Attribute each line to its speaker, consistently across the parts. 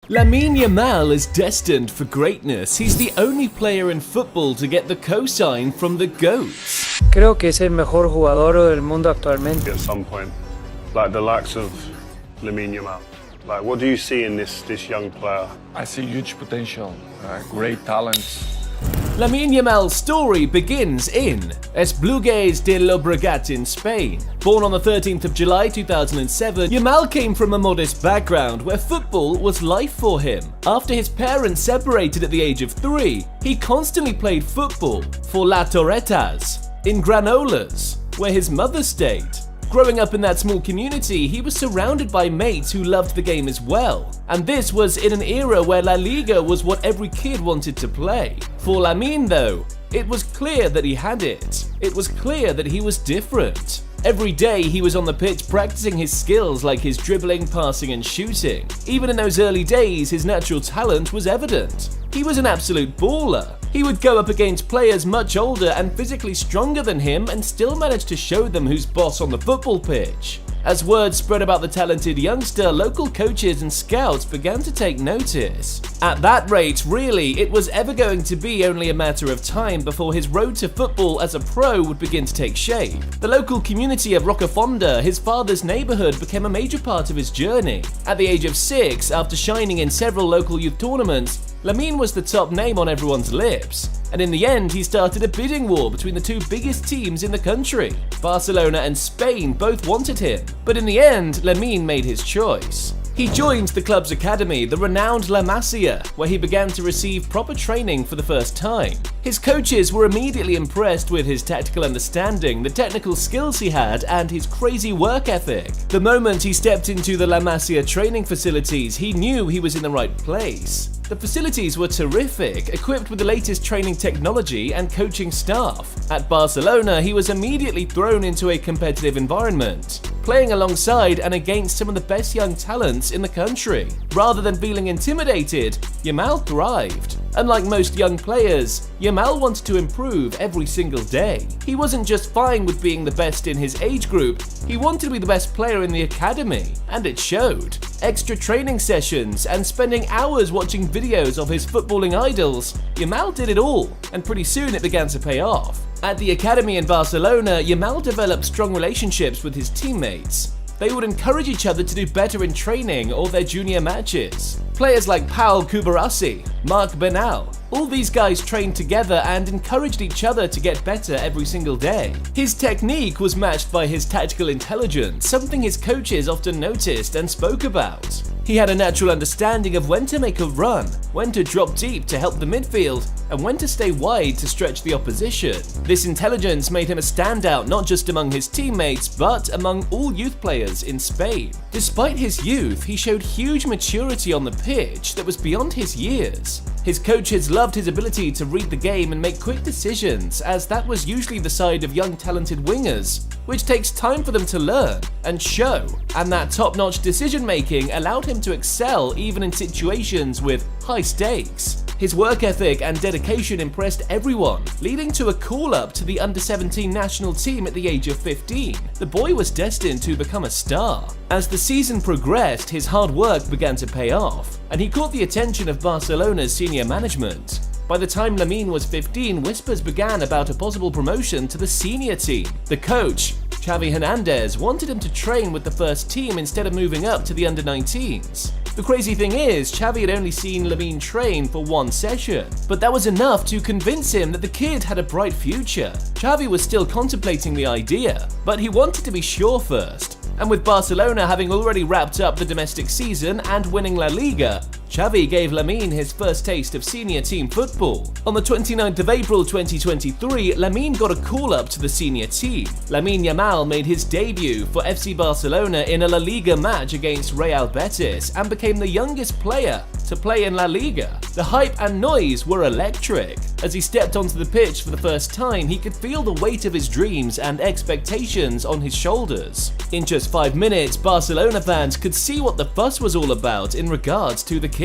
Speaker 1: Lamine Yamal is destined for greatness. He's the only player in football to get the cosign from the GOATs.
Speaker 2: Creo que es el mejor jugador del mundo actualmente.
Speaker 3: At some point, like the likes of Lamine Yamal. Like, what do you see in this young player?
Speaker 4: I see huge potential, great talent.
Speaker 1: Lamine Yamal's story begins in Esplugues de Llobregat in Spain. Born on the 13th of July 2007, Yamal came from a modest background where football was life for him. After his parents separated at the age of 3, he constantly played football for La Torretas in Granollers, where his mother stayed. Growing up in that small community, he was surrounded by mates who loved the game as well. And this was in an era where La Liga was what every kid wanted to play. For Lamine though, it was clear that he had it. It was clear that he was different. Every day he was on the pitch practicing his skills like his dribbling, passing and shooting. Even in those early days, his natural talent was evident. He was an absolute baller. He would go up against players much older and physically stronger than him and still manage to show them who's boss on the football pitch. As word spread about the talented youngster, local coaches and scouts began to take notice. At that rate, really, it was ever going to be only a matter of time before his road to football as a pro would begin to take shape. The local community of Rocafonda, his father's neighborhood, became a major part of his journey. At the age of 6, after shining in several local youth tournaments, Lamine was the top name on everyone's lips. And in the end, he started a bidding war between the two biggest teams in the country. Barcelona and Spain both wanted him, but in the end, Lamine made his choice. He joined the club's academy, the renowned La Masia, where he began to receive proper training for the first time. His coaches were immediately impressed with his tactical understanding, the technical skills he had, and his crazy work ethic. The moment he stepped into the La Masia training facilities, he knew he was in the right place. The facilities were terrific, equipped with the latest training technology and coaching staff. At Barcelona, he was immediately thrown into a competitive environment, playing alongside and against some of the best young talents in the country. Rather than feeling intimidated, Yamal thrived. Unlike most young players, Yamal wanted to improve every single day. He wasn't just fine with being the best in his age group, he wanted to be the best player in the academy, and it showed. Extra training sessions and spending hours watching videos of his footballing idols, Yamal did it all, and pretty soon it began to pay off. At the academy in Barcelona, Yamal developed strong relationships with his teammates. They would encourage each other to do better in training or their junior matches. Players like Paul Kubarassi, Marc Bernal, all these guys trained together and encouraged each other to get better every single day. His technique was matched by his tactical intelligence, something his coaches often noticed and spoke about. He had a natural understanding of when to make a run, when to drop deep to help the midfield, and when to stay wide to stretch the opposition. This intelligence made him a standout not just among his teammates, but among all youth players in Spain. Despite his youth, he showed huge maturity on the pitch that was beyond his years. His coaches loved his ability to read the game and make quick decisions, as that was usually the side of young talented wingers, which takes time for them to learn and show. And that top-notch decision-making allowed him to excel even in situations with high stakes. His work ethic and dedication impressed everyone, leading to a call-up to the under-17 national team at the age of 15. The boy was destined to become a star. As the season progressed, his hard work began to pay off, and he caught the attention of Barcelona's senior management. By the time Lamine was 15, whispers began about a possible promotion to the senior team. The coach, Xavi Hernandez, wanted him to train with the first team instead of moving up to the under-19s. The crazy thing is, Xavi had only seen Lamine train for one session, but that was enough to convince him that the kid had a bright future. Xavi was still contemplating the idea, but he wanted to be sure first. And with Barcelona having already wrapped up the domestic season and winning La Liga, Xavi gave Lamine his first taste of senior team football. On the 29th of April 2023, Lamine got a call-up to the senior team. Lamine Yamal made his debut for FC Barcelona in a La Liga match against Real Betis and became the youngest player to play in La Liga. The hype and noise were electric. As he stepped onto the pitch for the first time, he could feel the weight of his dreams and expectations on his shoulders. In just 5 minutes, Barcelona fans could see what the fuss was all about in regards to the kid.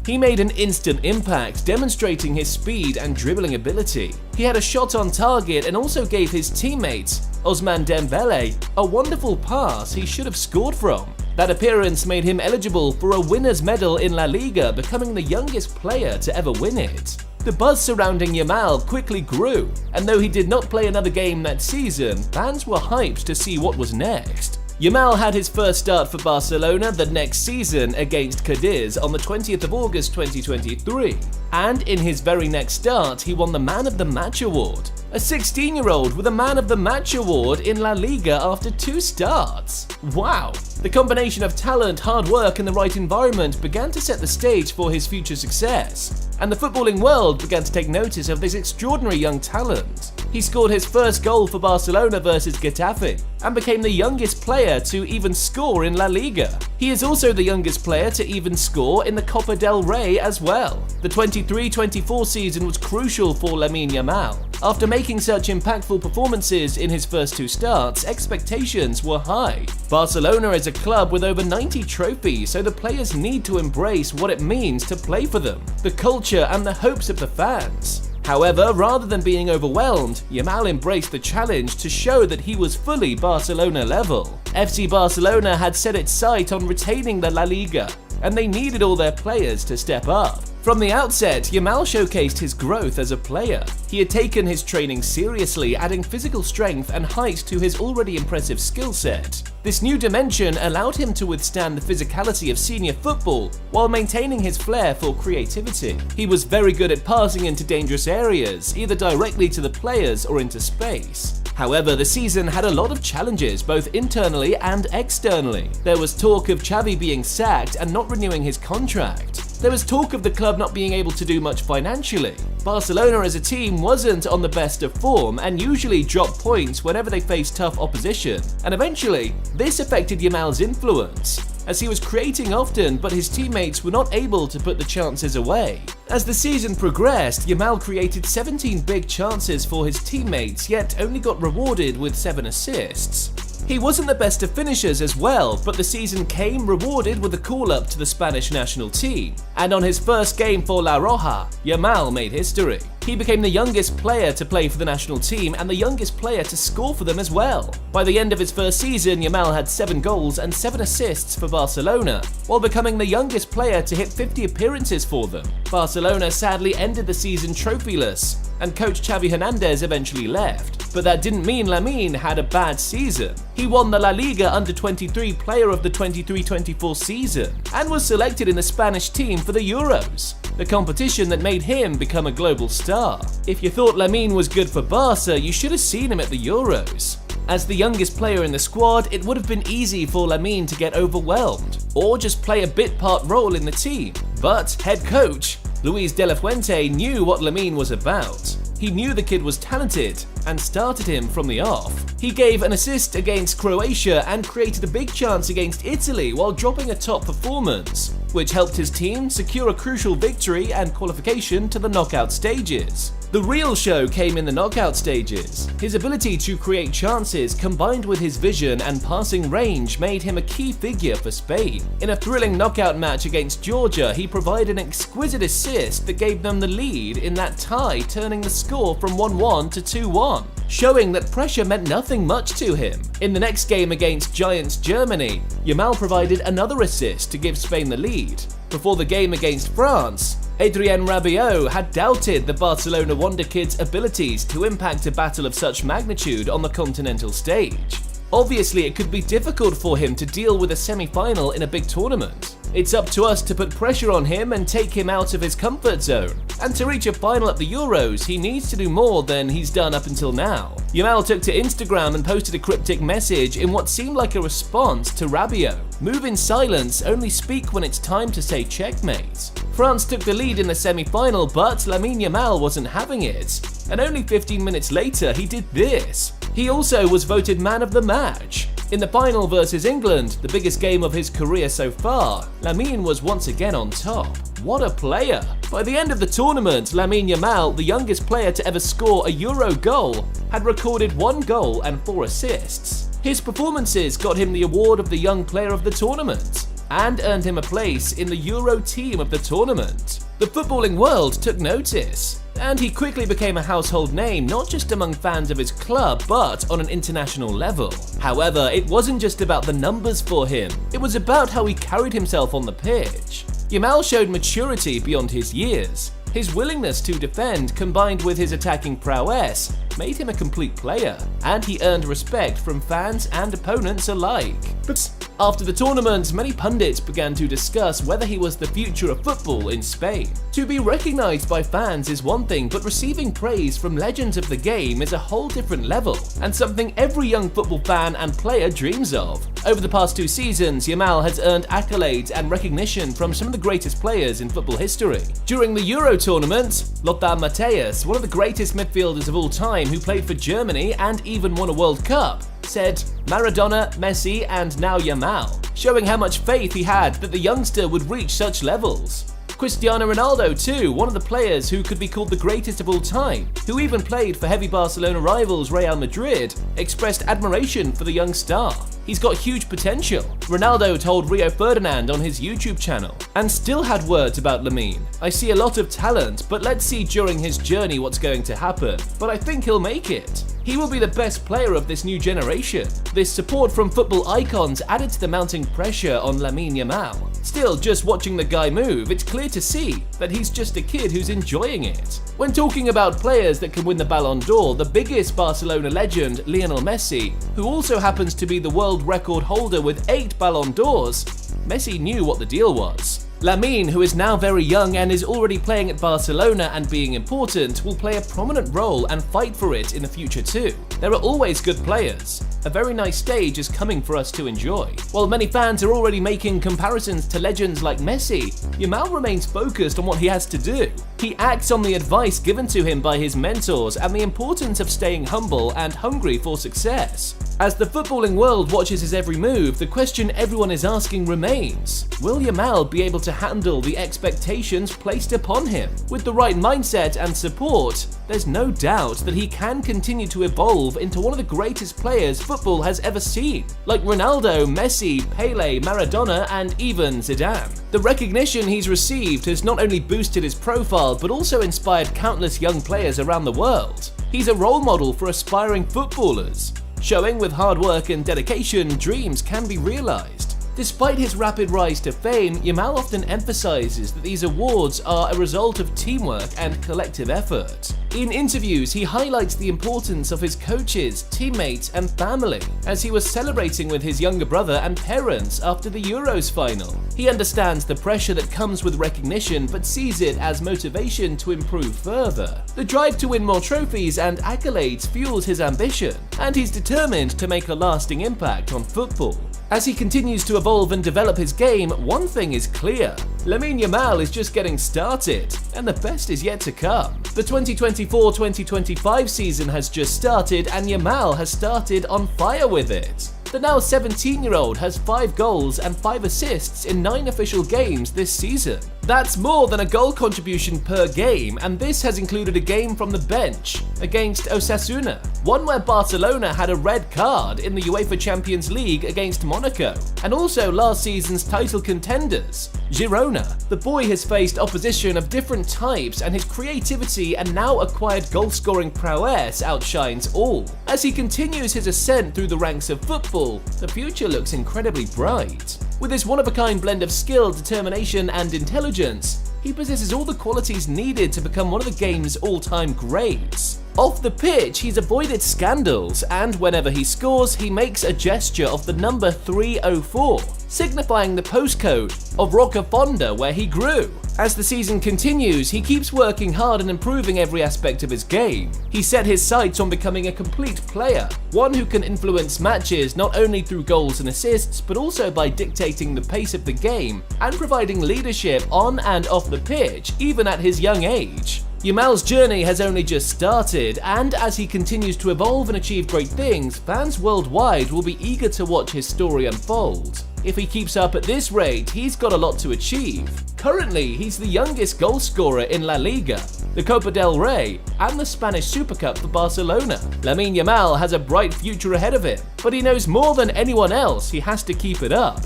Speaker 1: He made an instant impact, demonstrating his speed and dribbling ability. He had a shot on target and also gave his teammates, Ousmane Dembele, a wonderful pass he should have scored from. That appearance made him eligible for a winner's medal in La Liga, becoming the youngest player to ever win it. The buzz surrounding Yamal quickly grew, and though he did not play another game that season, fans were hyped to see what was next. Yamal had his first start for Barcelona the next season against Cadiz on the 20th of August 2023, and in his very next start he won the Man of the Match award. A 16-year-old with a Man of the Match award in La Liga after 2 starts. Wow! The combination of talent, hard work and the right environment began to set the stage for his future success, and the footballing world began to take notice of this extraordinary young talent. He scored his first goal for Barcelona versus Getafe and became the youngest player to even score in La Liga. He is also the youngest player to even score in the Copa del Rey as well. The 23-24 season was crucial for Lamine Yamal. After making such impactful performances in his first 2 starts, expectations were high. Barcelona is a club with over 90 trophies, so the players need to embrace what it means to play for them, the culture and the hopes of the fans. However, rather than being overwhelmed, Yamal embraced the challenge to show that he was fully Barcelona level. FC Barcelona had set its sight on retaining the La Liga, and they needed all their players to step up. From the outset, Yamal showcased his growth as a player. He had taken his training seriously, adding physical strength and height to his already impressive skill set. This new dimension allowed him to withstand the physicality of senior football while maintaining his flair for creativity. He was very good at passing into dangerous areas, either directly to the players or into space. However, the season had a lot of challenges, both internally and externally. There was talk of Xavi being sacked and not renewing his contract. There was talk of the club not being able to do much financially. Barcelona as a team wasn't on the best of form and usually dropped points whenever they faced tough opposition. And eventually, this affected Yamal's influence, as he was creating often, but his teammates were not able to put the chances away. As the season progressed, Yamal created 17 big chances for his teammates, yet only got rewarded with 7 assists. He wasn't the best of finishers as well, but the season came rewarded with a call-up to the Spanish national team. And on his first game for La Roja, Yamal made history. He became the youngest player to play for the national team and the youngest player to score for them as well. By the end of his first season, Yamal had 7 goals and 7 assists for Barcelona, while becoming the youngest player to hit 50 appearances for them. Barcelona sadly ended the season trophyless, and coach Xavi Hernandez eventually left. But that didn't mean Lamine had a bad season. He won the La Liga Under-23 Player of the 23-24 season and was selected in the Spanish team for the Euros, the competition that made him become a global star. If you thought Lamine was good for Barca, you should have seen him at the Euros. As the youngest player in the squad, it would have been easy for Lamine to get overwhelmed or just play a bit-part role in the team. But head coach Luis de la Fuente knew what Lamine was about. He knew the kid was talented and started him from the off. He gave an assist against Croatia and created a big chance against Italy while dropping a top performance, which helped his team secure a crucial victory and qualification to the knockout stages. The real show came in the knockout stages. His ability to create chances combined with his vision and passing range made him a key figure for Spain. In a thrilling knockout match against Georgia, he provided an exquisite assist that gave them the lead in that tie, turning the score from 1-1 to 2-1, showing that pressure meant nothing much to him. In the next game against Giants Germany, Yamal provided another assist to give Spain the lead. Before the game against France, Adrien Rabiot had doubted the Barcelona Wonder Kid's abilities to impact a battle of such magnitude on the continental stage. Obviously, it could be difficult for him to deal with a semi-final in a big tournament. It's up to us to put pressure on him and take him out of his comfort zone. And to reach a final at the Euros, he needs to do more than he's done up until now. Yamal took to Instagram and posted a cryptic message in what seemed like a response to Rabiot. Move in silence, only speak when it's time to say checkmate. France took the lead in the semi-final, but Lamine Yamal wasn't having it. And only 15 minutes later, he did this. He also was voted man of the match. In the final versus England, the biggest game of his career so far, Lamine was once again on top. What a player! By the end of the tournament, Lamine Yamal, the youngest player to ever score a Euro goal, had recorded 1 goal and 4 assists. His performances got him the award of the Young Player of the Tournament and earned him a place in the Euro team of the tournament. The footballing world took notice. and he quickly became a household name not just among fans of his club, but on an international level. However, it wasn't just about the numbers for him, it was about how he carried himself on the pitch. Yamal showed maturity beyond his years. His willingness to defend, combined with his attacking prowess, made him a complete player, and he earned respect from fans and opponents alike. But after the tournament, many pundits began to discuss whether he was the future of football in Spain. To be recognized by fans is one thing, but receiving praise from legends of the game is a whole different level, and something every young football fan and player dreams of. Over the past 2 seasons, Yamal has earned accolades and recognition from some of the greatest players in football history. During the Euro tournament, Lothar Matthäus, one of the greatest midfielders of all time who played for Germany and even won a World Cup, said Maradona, Messi, and now Yamal, showing how much faith he had that the youngster would reach such levels. Cristiano Ronaldo too, one of the players who could be called the greatest of all time, who even played for heavy Barcelona rivals Real Madrid, expressed admiration for the young star. He's got huge potential, Ronaldo told Rio Ferdinand on his YouTube channel, and still had words about Lamine. I see a lot of talent, but let's see during his journey what's going to happen, but I think he'll make it. He will be the best player of this new generation. This support from football icons added to the mounting pressure on Lamine Yamal. Still, just watching the guy move, it's clear to see that he's just a kid who's enjoying it. When talking about players that can win the Ballon d'Or, the biggest Barcelona legend, Lionel Messi, who also happens to be the world record holder with 8 Ballon d'Ors, Messi knew what the deal was. Lamine, who is now very young and is already playing at Barcelona and being important, will play a prominent role and fight for it in the future too. There are always good players. A very nice stage is coming for us to enjoy. While many fans are already making comparisons to legends like Messi, Yamal remains focused on what he has to do. He acts on the advice given to him by his mentors and the importance of staying humble and hungry for success. As the footballing world watches his every move, the question everyone is asking remains: will Yamal be able to handle the expectations placed upon him? With the right mindset and support, there's no doubt that he can continue to evolve into one of the greatest players football has ever seen, like Ronaldo, Messi, Pele, Maradona, and even Zidane. The recognition he's received has not only boosted his profile, but also inspired countless young players around the world. He's a role model for aspiring footballers, showing with hard work and dedication, dreams can be realized. Despite his rapid rise to fame, Yamal often emphasizes that these awards are a result of teamwork and collective effort. In interviews, he highlights the importance of his coaches, teammates, and family, as he was celebrating with his younger brother and parents after the Euros final. He understands the pressure that comes with recognition, but sees it as motivation to improve further. The drive to win more trophies and accolades fuels his ambition, and he's determined to make a lasting impact on football. As he continues to evolve and develop his game, one thing is clear: Lamine Yamal is just getting started, and the best is yet to come. The 2024-2025 season has just started, and Yamal has started on fire with it. The now 17-year-old has 5 goals and 5 assists in 9 official games this season. That's more than a goal contribution per game, and this has included a game from the bench against Osasuna, one where Barcelona had a red card in the UEFA Champions League against Monaco, and also last season's title contenders, Girona. The boy has faced opposition of different types, and his creativity and now acquired goal-scoring prowess outshines all. As he continues his ascent through the ranks of football, the future looks incredibly bright. With his one-of-a-kind blend of skill, determination, and intelligence, he possesses all the qualities needed to become one of the game's all-time greats. Off the pitch, he's avoided scandals, and whenever he scores, he makes a gesture of the number 304, signifying the postcode of Rocafonda where he grew. As the season continues, he keeps working hard and improving every aspect of his game. He set his sights on becoming a complete player, one who can influence matches not only through goals and assists, but also by dictating the pace of the game and providing leadership on and off the pitch, even at his young age. Yamal's journey has only just started, and as he continues to evolve and achieve great things, fans worldwide will be eager to watch his story unfold. If he keeps up at this rate, he's got a lot to achieve. Currently, he's the youngest goal scorer in La Liga, the Copa del Rey, and the Spanish Super Cup for Barcelona. Lamine Yamal has a bright future ahead of him, but he knows more than anyone else he has to keep it up.